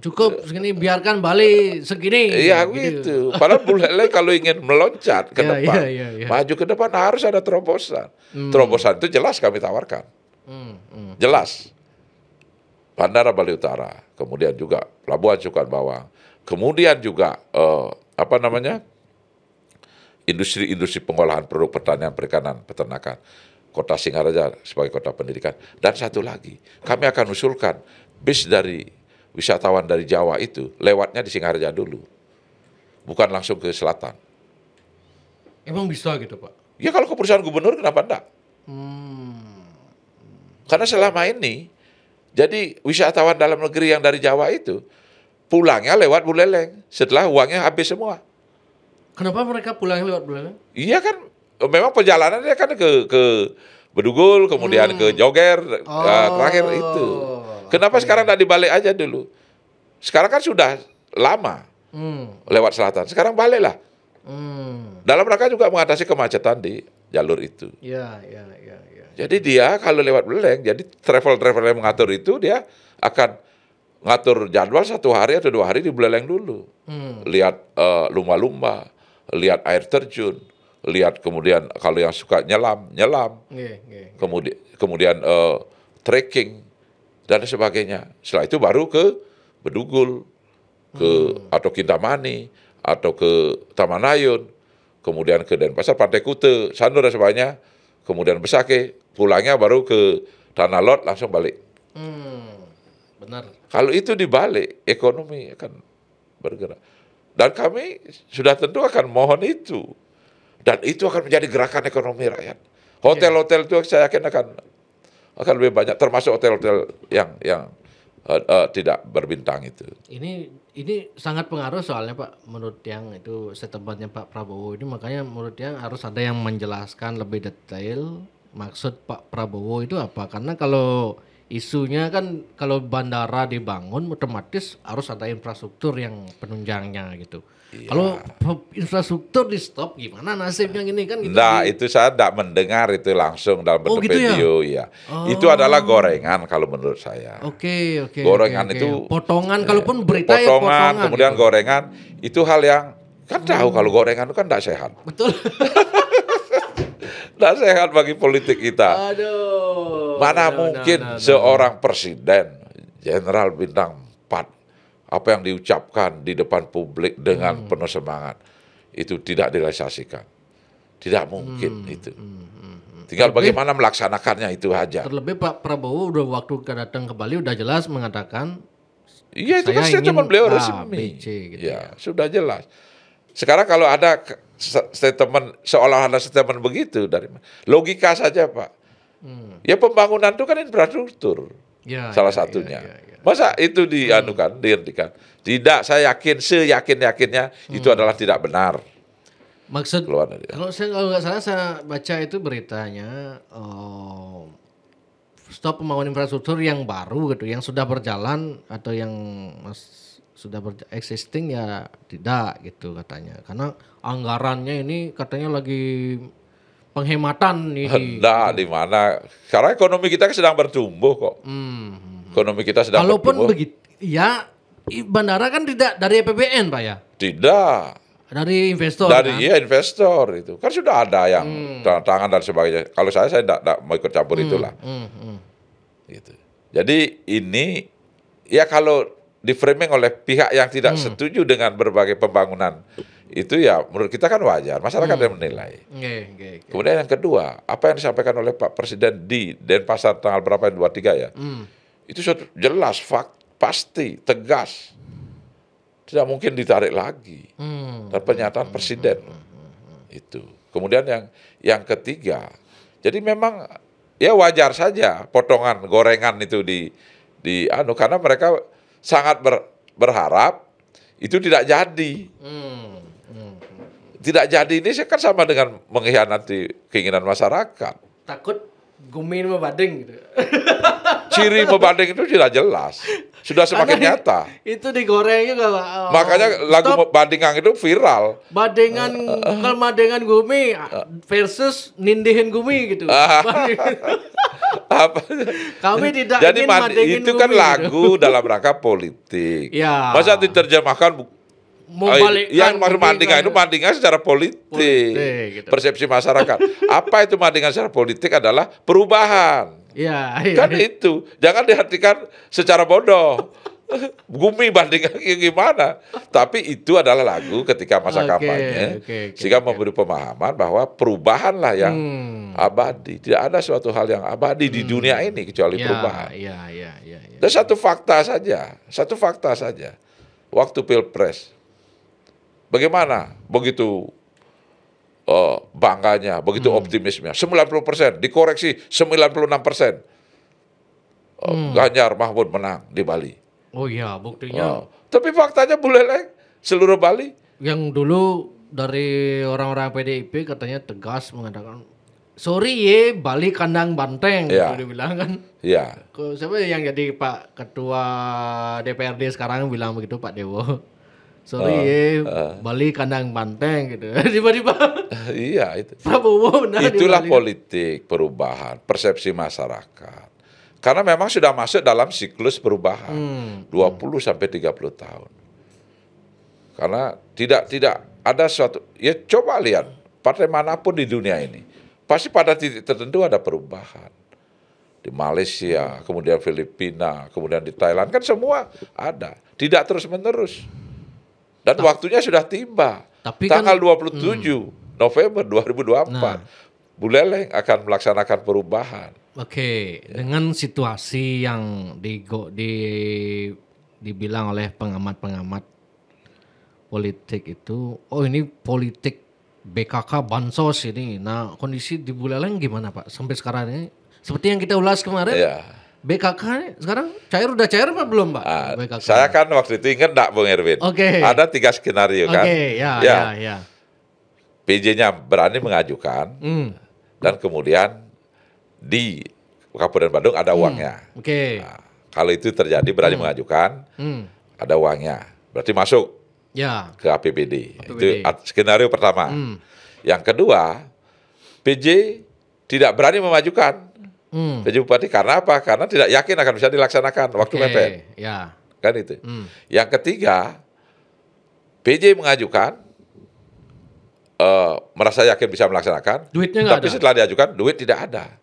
Cukup segini, biarkan Bali segini. Iya gitu. Padahal Buleleng kalau ingin meloncat ke depan, maju ke depan harus ada terobosan. Terobosan itu jelas kami tawarkan. Jelas. Bandara Bali Utara, kemudian juga Pelabuhan Tukan Bawang, kemudian juga industri-industri pengolahan produk pertanian, perikanan, peternakan, Kota Singaraja sebagai kota pendidikan, dan satu lagi, kami akan usulkan bis dari wisatawan dari Jawa itu lewatnya di Singaraja dulu, bukan langsung ke selatan. Emang bisa gitu Pak? Ya kalau keputusan gubernur kenapa enggak? Karena selama ini, jadi wisatawan dalam negeri yang dari Jawa itu pulangnya lewat Buleleng setelah uangnya habis semua. Kenapa mereka pulangnya lewat Buleleng? Iya kan, memang perjalanannya kan ke Bedugul, kemudian ke Joger, terakhir itu. Kenapa sekarang tidak dibalik aja dulu? Sekarang kan sudah lama lewat selatan, sekarang baliklah. Dalam rangka juga mengatasi kemacetan di jalur itu. Iya. Jadi dia kalau lewat Buleleng, jadi travel yang mengatur itu dia akan ngatur jadwal 1 hari atau 2 hari di Buleleng dulu. Lihat lumba-lumba, lihat air terjun, lihat kemudian kalau yang suka nyelam. Kemudian trekking dan sebagainya. Setelah itu baru ke Bedugul, atau Kintamani, atau ke Taman Ayun, kemudian ke Denpasar, Pantai Kute, Sanur dan sebagainya, kemudian Besake, pulangnya baru ke Tanah Lot, langsung balik. Benar. Kalau itu dibalik, ekonomi akan bergerak. Dan kami sudah tentu akan mohon itu. Dan itu akan menjadi gerakan ekonomi rakyat. Hotel-hotel itu saya yakin akan akan lebih banyak, termasuk hotel-hotel yang tidak berbintang itu. Ini sangat pengaruh soalnya Pak, menurut yang itu statementnya Pak Prabowo ini, makanya menurut yang harus ada yang menjelaskan lebih detail maksud Pak Prabowo itu apa. Karena kalau isunya kan kalau bandara dibangun otomatis harus ada infrastruktur yang penunjangnya gitu. Kalau infrastruktur di stop gimana nasibnya gini kan gitu. Nah, itu saya tidak mendengar itu langsung dalam bentuk gitu ya? video ya. Itu adalah gorengan kalau menurut saya. Oke. Gorengan oke. itu potongan, kalaupun berita ya potongan. Kemudian gitu. gorengan itu hal yang kan tahu kalau gorengan itu kan tidak sehat. Betul. Tidak sehat bagi politik kita. Aduh. Mana mungkin seorang presiden, jenderal bintang 4, apa yang diucapkan di depan publik dengan penuh semangat, itu tidak direalisasikan. Tidak mungkin itu. Tinggal bagaimana melaksanakannya itu aja. Terlebih Pak Prabowo udah waktu datang ke Bali udah jelas mengatakan, Iya, itu kan saya statement ingin beliau A, resmi. B, C gitu Ya, sudah jelas. Sekarang kalau ada statement, seolah ada statement begitu, dari logika saja Pak. Ya pembangunan itu kan infrastruktur, salah satunya. Masa itu dihentikan? Tidak, saya yakin, seyakin-yakinnya itu adalah tidak benar. Maksud, kalau nggak salah saya baca itu beritanya, stop pembangunan infrastruktur yang baru gitu, yang sudah berjalan atau yang sudah existing ya tidak gitu katanya. Karena anggarannya ini katanya lagi penghematan ini. Hendak di mana? Karena ekonomi kita sedang bertumbuh kok. Ekonomi kita sedang bertumbuh. Kalaupun begitu, ya bandara kan tidak dari APBN Pak ya? Tidak. Dari investor Dari kan? Iya, investor itu. Kan sudah ada yang tanda tangan dan sebagainya. Kalau saya tidak mau ikut campur itulah. Gitu. Jadi ini ya kalau di framing oleh pihak yang tidak setuju dengan berbagai pembangunan itu ya menurut kita kan wajar, masyarakat yang menilai. Kemudian yang kedua, apa yang disampaikan oleh Pak Presiden di Denpasar tanggal berapa, 23 ya, itu suatu jelas, pasti, tegas, tidak mungkin ditarik lagi. Dan pernyataan Presiden itu. Kemudian yang ketiga, jadi memang ya wajar saja potongan gorengan itu karena mereka sangat berharap itu tidak jadi. Tidak jadi ini kan sama dengan mengkhianati keinginan masyarakat. Takut gumin membanding gitu. Ciri membanding itu tidak jelas. Sudah semakin nyata. Itu digoreng juga Pak. Makanya lagu Bandingan itu viral. Bandingan Gumi versus Nindihin Gumi gitu. Kami tidak jadi ingin bandingin itu kan Gumi lagu gitu. Dalam rangka politik. Ya. Masa diterjemahkan yang Mandingan itu Mandingan secara politik gitu. Persepsi masyarakat. Apa itu Mandingan secara politik adalah perubahan. Iya. Kan itu. Jangan diartikan secara bodoh. Gumi bandingkan gimana? Tapi itu adalah lagu ketika masa kampanye, sehingga memberi pemahaman bahwa perubahanlah yang abadi. Tidak ada suatu hal yang abadi di dunia ini kecuali perubahan. Dan satu fakta saja. Waktu Pilpres, bagaimana? Begitu bangganya, begitu optimisnya. 90%, dikoreksi 96%. Ganjar Mahfud menang di Bali. Oh iya, buktinya. Tapi faktanya Buleleng seluruh Bali. Yang dulu dari orang-orang PDIP katanya tegas mengatakan, sorry ye, Bali kandang banteng, gitu dibilang kan. Iya. Siapa yang jadi Pak Ketua DPRD sekarang bilang begitu, Pak Dewo. Sorry ye, Bali kandang banteng gitu. Tiba-tiba. Iya itu. Prabowo benar. Itulah politik perubahan, persepsi masyarakat. Karena memang sudah masuk dalam siklus perubahan 20 sampai 30 tahun. Karena tidak ada suatu, ya coba lihat partai manapun di dunia ini pasti pada titik tertentu ada perubahan. Di Malaysia, kemudian Filipina, kemudian di Thailand kan semua ada, tidak terus-menerus. Dan waktunya sudah tiba. Tapi tanggal 27 November 2024 Buleleng akan melaksanakan perubahan. Oke, dengan situasi yang dibilang oleh pengamat-pengamat politik itu, ini politik BKK bansos ini. Nah, kondisi di Buleleng gimana Pak? Sampai sekarang ini Seperti yang kita ulas kemarin, BKK sekarang udah cair apa belum, Pak? BKK. Saya kan waktu itu ingat enggak, Bung Erwin? Ada 3 skenario kan. Ya. PJ-nya berani mengajukan, dan kemudian di Kabupaten Badung ada uangnya. Nah, kalau itu terjadi berani mengajukan, ada uangnya, berarti masuk ke APBD. Itu skenario pertama. Yang kedua, PJ tidak berani memajukan. PJ Bupati karena apa? Karena tidak yakin akan bisa dilaksanakan waktu mepet. Kan itu. Yang ketiga, PJ mengajukan, merasa yakin bisa melaksanakan, duitnya tapi setelah diajukan duit tidak ada.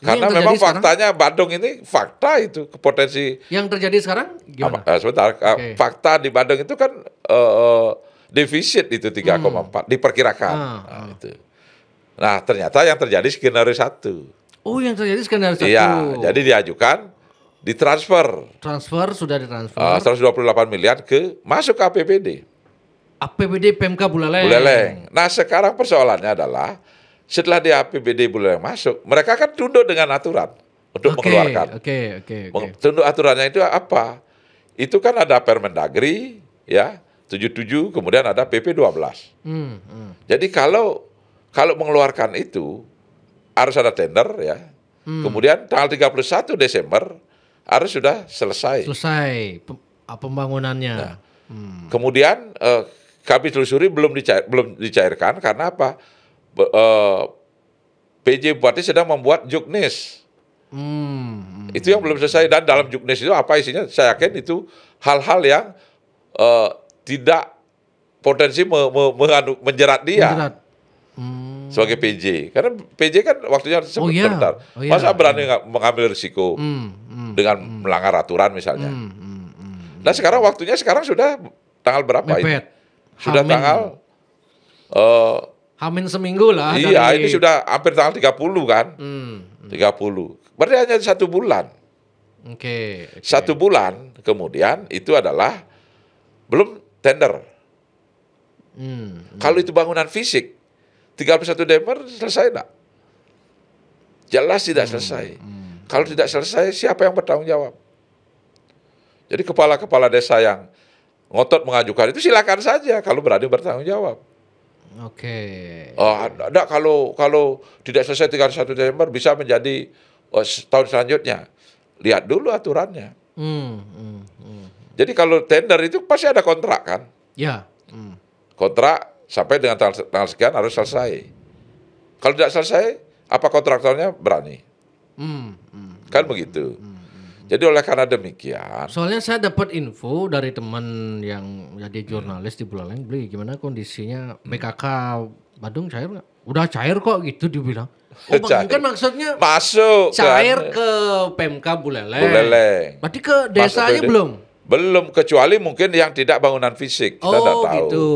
Karena memang faktanya Bandung ini fakta itu potensi. Yang terjadi sekarang gimana? Sebentar, fakta di Bandung itu kan defisit itu 3,4 diperkirakan. Itu. Nah, ternyata yang terjadi skenario 1. Oh, yang terjadi skenario 1. Iya, jadi diajukan, ditransfer. Sudah ditransfer. 128 miliar masuk ke APBD. APBD PMK Buleleng. Nah, sekarang persoalannya adalah setelah di APBD Buleleng masuk, mereka kan tunduk dengan aturan untuk mengeluarkan. Tunduk aturannya itu apa? Itu kan ada Permendagri, 77, kemudian ada PP 12. Jadi kalau mengeluarkan itu harus ada tender, kemudian tanggal 31 Desember harus sudah selesai pembangunannya. Nah, kemudian kami telusuri belum dicairkan karena apa? PJ Bupati sedang membuat juknis. Itu yang belum selesai, dan dalam juknis itu apa isinya? Saya yakin itu hal-hal yang tidak potensi menjerat dia. Sebagai PJ, karena PJ kan waktunya sebentar. Masa berani mengambil risiko dengan melanggar aturan misalnya. Nah, sekarang waktunya sudah tanggal berapa ini? Sudah tanggal Hamin seminggu lah. Iya, ini sudah hampir tanggal 30 kan. 30. Berarti hanya 1 bulan. 1 bulan kemudian itu adalah belum tender. Kalau itu bangunan fisik 31 Desember selesai enggak? Jelas tidak selesai. Kalau tidak selesai, siapa yang bertanggung jawab? Jadi kepala-kepala desa yang ngotot mengajukan itu silakan saja kalau berani bertanggung jawab. Enggak, kalau tidak selesai 31 Desember bisa menjadi tahun selanjutnya. Lihat dulu aturannya. Jadi kalau tender itu pasti ada kontrak kan? Kontrak sampai dengan tanggal sekian harus selesai. Kalau tidak selesai, apa kontraktornya berani? Kan begitu. Jadi oleh karena demikian. Soalnya saya dapat info dari teman yang jadi jurnalis di Buleleng, gimana kondisinya BKK Badung cair nggak? Udah cair kok gitu dibilang. Kan maksudnya masuk cair ke PMK Buleleng. Berarti ke desanya belum? Belum, kecuali mungkin yang tidak bangunan fisik. Kita tidak tahu. Gitu.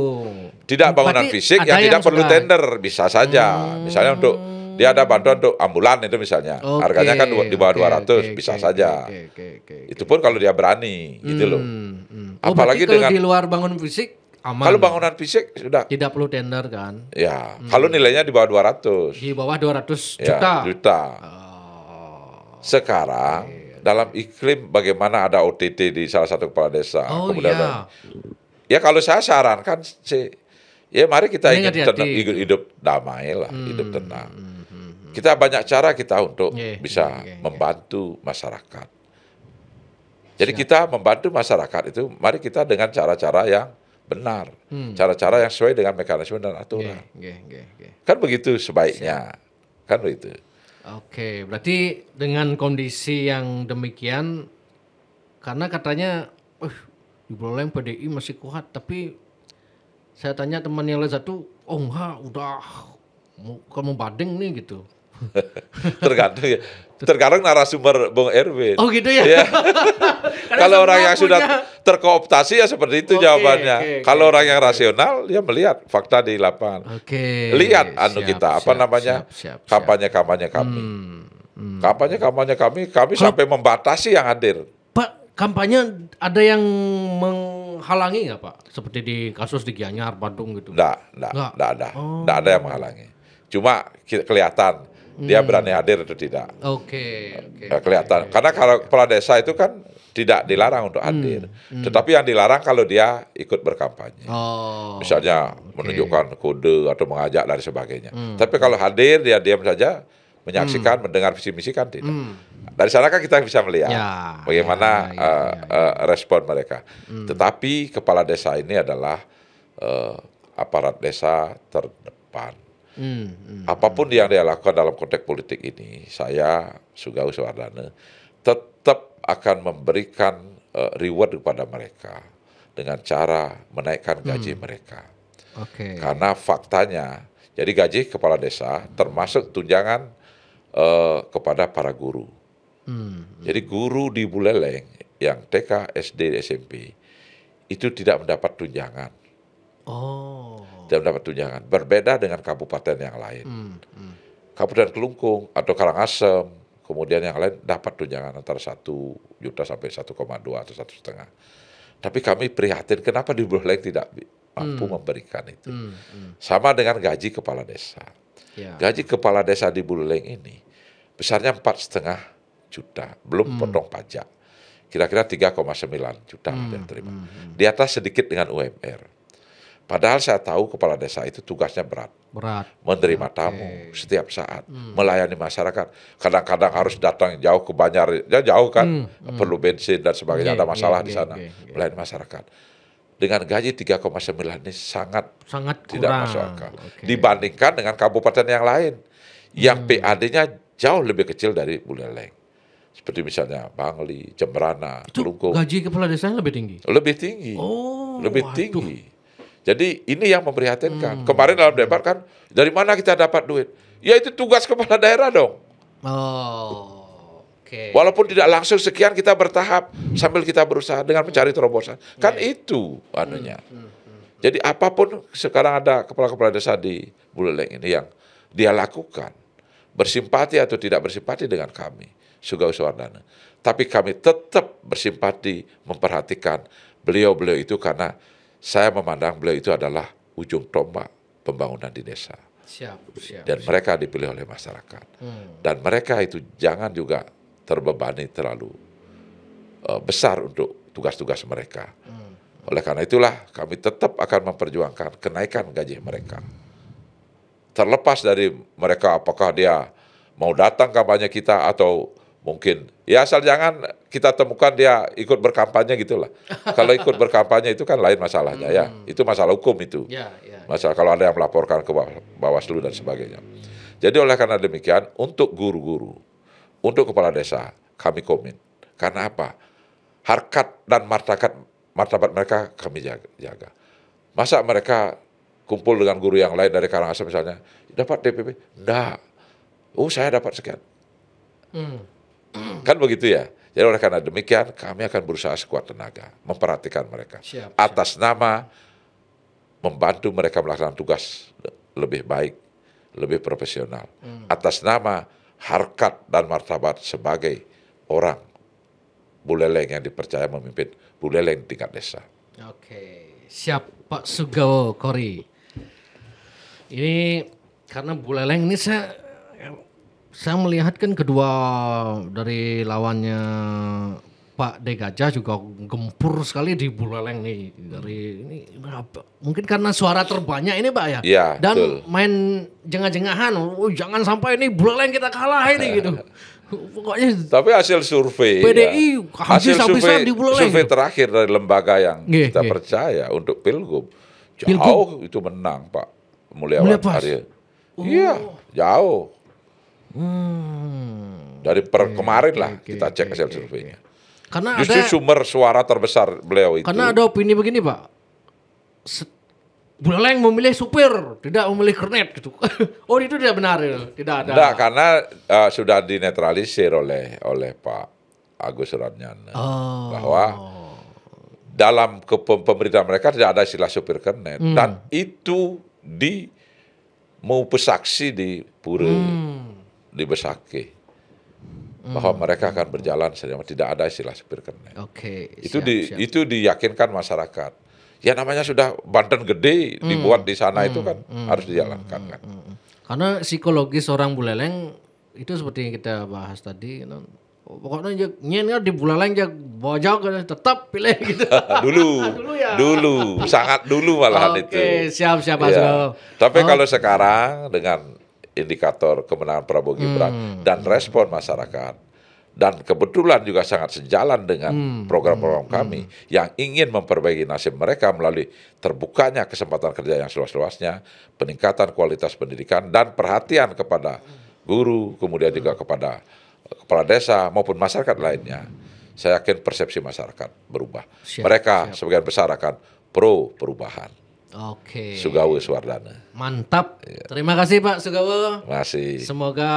Tidak bangunan fisik yang tidak perlu tender, bisa saja. Misalnya untuk dia ada bantuan untuk ambulan itu misalnya. Harganya kan di bawah 200, bisa saja. Itu pun kalau dia berani, gitu loh. Apalagi kalau di luar bangunan fisik aman. Kalau bangunan fisik sudah tidak perlu tender kan? Ya, kalau nilainya di bawah 200. Di bawah 200 juta. Sekarang dalam iklim bagaimana ada OTT di salah satu kepala desa. Ya kalau saya sarankan sih, ya mari kita ingin hidup damai lah, hidup tenang. Kita banyak cara kita untuk bisa membantu masyarakat. Jadi kita membantu masyarakat itu, mari kita dengan cara-cara yang benar, cara-cara yang sesuai dengan mekanisme dan aturan. Kan begitu sebaiknya, kan begitu. Berarti dengan kondisi yang demikian, karena katanya, di Buleleng PDI masih kuat, tapi saya tanya teman yang lain satu, enggak, udah mau Badeng nih gitu. Tergantung narasumber Bung Erwin. Gitu ya. Kalau orang yang sudah terkooptasi ya seperti itu jawabannya. Kalau orang yang rasional ya melihat fakta di lapangan. Lihat kampanye-kampanye kami. Kampanye-kampanye kami sampai membatasi yang hadir. Pak, kampanye ada yang menghalangi nggak Pak? Seperti di kasus di Gianyar, Bandung gitu. Nggak ada yang menghalangi. Cuma kelihatan dia berani hadir atau tidak. Oke. Kelihatan. Karena kalau kepala desa itu kan tidak dilarang untuk hadir. Tetapi yang dilarang kalau dia ikut berkampanye. Misalnya menunjukkan kode atau mengajak dan sebagainya. Tapi kalau hadir dia diam saja, menyaksikan, mendengar visi misi kan tidak. Dari sana kan kita bisa melihat bagaimana respon mereka. Tetapi kepala desa ini adalah aparat desa terdepan. Apapun yang dia lakukan dalam konteks politik ini, saya Sugeng Suwardana tetap akan memberikan reward kepada mereka dengan cara menaikkan gaji mereka. Karena faktanya, jadi gaji kepala desa termasuk tunjangan kepada para guru. Jadi guru di Buleleng yang TK, SD, SMP itu tidak mendapat tunjangan. Tidak mendapat tunjangan. Berbeda dengan kabupaten yang lain. Kabupaten Kelungkung atau Karangasem, kemudian yang lain dapat tunjangan antara 1 juta sampai 1,2 atau 1,5. Tapi kami prihatin kenapa di Buleleng tidak mampu memberikan itu. Sama dengan gaji kepala desa. Gaji kepala desa di Buleleng ini besarnya 4,5 juta, belum potong pajak. Kira-kira 3,9 juta yang terima. Di atas sedikit dengan UMR. Padahal saya tahu kepala desa itu tugasnya berat. Menerima tamu setiap saat, melayani masyarakat. Kadang-kadang harus datang jauh ke Banjar, jauh kan, perlu bensin dan sebagainya, ada masalah di sana, melayani masyarakat. Dengan gaji 3,9 ini sangat tidak masuk akal. Dibandingkan dengan kabupaten yang lain, yang PAD-nya jauh lebih kecil dari Buleleng. Seperti misalnya Bangli, Jemberana, Kelungkung. Gaji kepala desa lebih tinggi? Lebih tinggi. Tinggi. Jadi ini yang memprihatinkan. Kemarin dalam debat kan, dari mana kita dapat duit? Ya itu tugas kepala daerah dong. Walaupun tidak langsung sekian, kita bertahap sambil kita berusaha dengan mencari terobosan. Kan itu anunya. Jadi apapun sekarang ada kepala-kepala desa di Buleleng ini yang dia lakukan, bersimpati atau tidak bersimpati dengan kami, Sugeng Suwardana. Tapi kami tetap bersimpati, memperhatikan beliau-beliau itu karena saya memandang beliau itu adalah ujung tombak pembangunan di desa. Dan mereka dipilih oleh masyarakat. Dan mereka itu jangan juga terbebani terlalu besar untuk tugas-tugas mereka. Oleh karena itulah kami tetap akan memperjuangkan kenaikan gaji mereka. Terlepas dari mereka apakah dia mau datang kampanye kita atau mungkin ya asal jangan kita temukan dia ikut berkampanye gitulah. Kalau ikut berkampanye itu kan lain masalahnya ya. Itu masalah hukum itu. Masalah kalau ada yang melaporkan ke Bawaslu dan sebagainya. Jadi oleh karena demikian untuk guru-guru, untuk kepala desa kami komit. Karena apa? Harkat dan martabat mereka kami jaga. Masa mereka kumpul dengan guru yang lain dari Karangasem misalnya, dapat DPP? Enggak. Saya dapat sekian. Kan begitu ya. Jadi oleh karena demikian kami akan berusaha sekuat tenaga memperhatikan mereka atas nama membantu mereka melaksanakan tugas lebih baik, lebih profesional, atas nama harkat dan martabat sebagai orang Buleleng yang dipercaya memimpin Buleleng tingkat desa. Siap Pak Sugeng Kori. Ini karena Buleleng ini saya melihat kan kedua dari lawannya Pak De Gajah juga gempur sekali di Buleleng nih. Mungkin karena suara terbanyak ini Pak ya. Dan betul. Main jengah-jengahan, jangan sampai ini Buleleng kita kalah ini gitu. Pokoknya. Tapi hasil survei PDI habis-habisan di Buleleng. Survei terakhir dari lembaga yang kita percaya untuk Pilgub jauh itu menang Pak Mulyawan Arya. Iya, jauh. Dari kemarin lah kita cek hasil surveinya. Karena justru sumber suara terbesar beliau itu. Karena ada opini begini Pak, Buleleng memilih supir, tidak memilih kernet gitu. Itu tidak benar ya? Tidak ada. Tidak, karena sudah dinetralisir oleh Pak Agus Suratnyana bahwa dalam pemerintahan mereka tidak ada istilah supir kernet dan itu mau pesaksi di Pura. Di Besaki bahwa mereka akan berjalan selama tidak ada istilah supir kernet. Itu diyakinkan masyarakat. Ya namanya sudah Banten gede dibuat di sana itu kan harus dijalankan kan. Karena psikologis orang Buleleng itu seperti yang kita bahas tadi, pokoknya nyen di Buleleng jak bojok tetap pilih gitu. Dulu, sangat dulu malahan itu. Oke, siap Pak Sugawo. Tapi kalau sekarang dengan indikator kemenangan Prabowo Gibran dan respon masyarakat, dan kebetulan juga sangat sejalan dengan program-program kami yang ingin memperbaiki nasib mereka melalui terbukanya kesempatan kerja yang seluas-luasnya, peningkatan kualitas pendidikan, dan perhatian kepada guru, kemudian juga kepada kepala desa maupun masyarakat lainnya. Saya yakin persepsi masyarakat berubah. Mereka sebagian besar akan pro perubahan. Oke. Sugawo Suwardana. Mantap. Terima kasih Pak Sugawo. Terima kasih. Semoga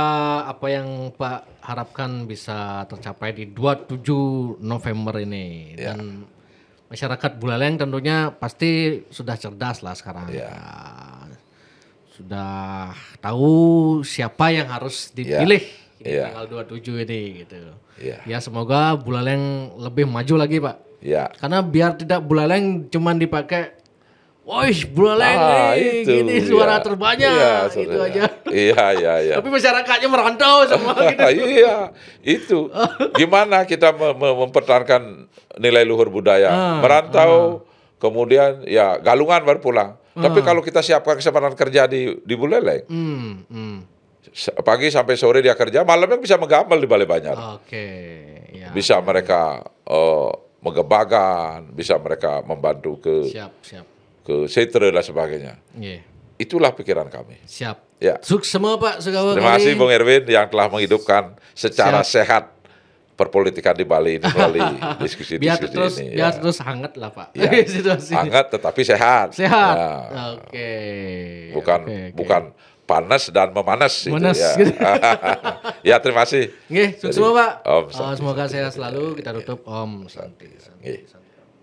apa yang Pak harapkan bisa tercapai di 27 November ini. Dan masyarakat Buleleng tentunya pasti sudah cerdas lah sekarang. Sudah tahu siapa yang harus dipilih di tanggal 27 ini gitu. Ya semoga Buleleng lebih maju lagi Pak. Karena biar tidak Buleleng cuman dipakai woi, Buleleng nih, gini suara terbanyak, itu aja. Iya. Tapi masyarakatnya merantau semua gitu. Iya, itu. Gimana kita mempertahankan nilai luhur budaya? Merantau, kemudian ya galungan baru pulang. Tapi kalau kita siapkan kesempatan kerja di Buleleng, pagi sampai sore dia kerja, malamnya bisa menggambal di Balai Banjar. Bisa mereka menggebagan, bisa mereka membantu ke ke setre dan sebagainya. Itulah pikiran kami. Siap. Sukses semua Pak Sugawo. Terima kasih Bung Erwin yang telah menghidupkan secara sehat perpolitikan di Bali ini melalui diskusi-diskusi ini. Biar terus hangat lah Pak. Hangat tetapi sehat. Oke. Bukan panas dan memanas. Gitu. Ya terima kasih. Sukses semua Pak. Semoga sehat selalu. Kita tutup Om Santi.